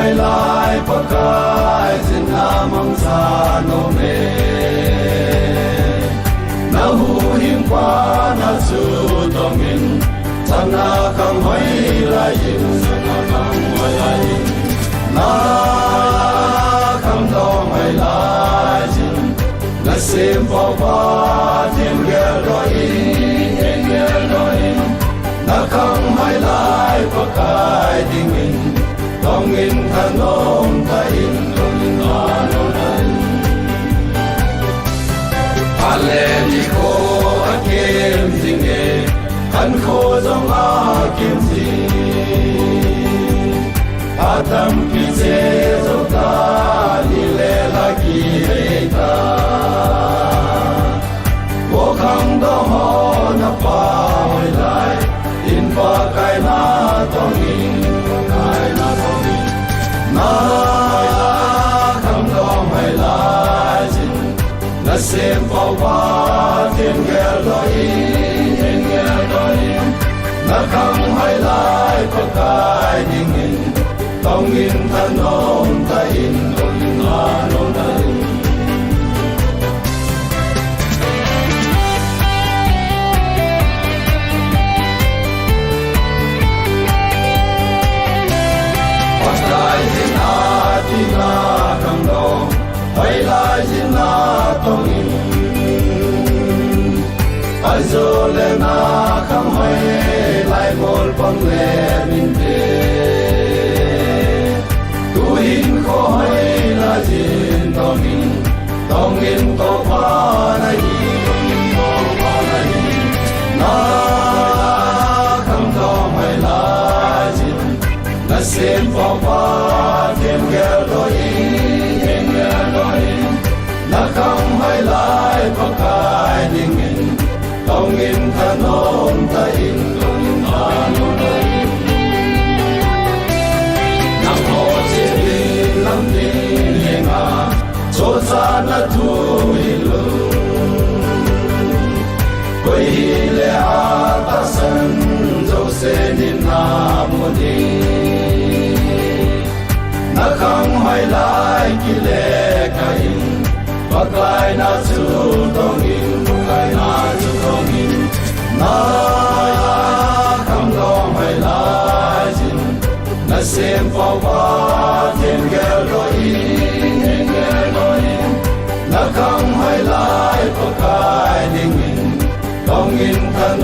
hay lai pakai sin lamang sa no me na hu him pa na su dongin sana kang hoi la yin sana kang hoi la yin na kang dong hay lai sin na sim pa pa tim gel do in gel do in na kang hay lai pakai dingin Tông in thân ôm ta in tông in hoa nô nân Hà lê đi khô á kiếm gì nghề Khăn khô dòng á kiếm gì Hà tâm kỳ dê dâu ta Đi lê là kỳ hê ta Vô khăn đó hò na pa hồi lại In pa cái na tông in na kham dom hay la jin na sem pau pa thiên gel do in na kham hay lai pa kai ding in tong in than om ta in tong in na no na na kham dom hay lai jin na tong in ai zo le na kham hay lai mol pang le min te tu in kho hay la jin tong in to pa na hi to pa na hi na kham dom hay lai jin na sem pa pa thiên gel do in na kham hay lai pa kai ding in tong in than om ta in tong in ha no dai nam ho chi lam din leng a cho sa na tu hi lu quay le a ta san zo se din na mo di na kham hay lai ki le ka in pakai na chu tong in pakai na chu tong in na kham dom hay lai jin na sem pau pa thiên gel do in na kham hay lai pakai ding in tong in than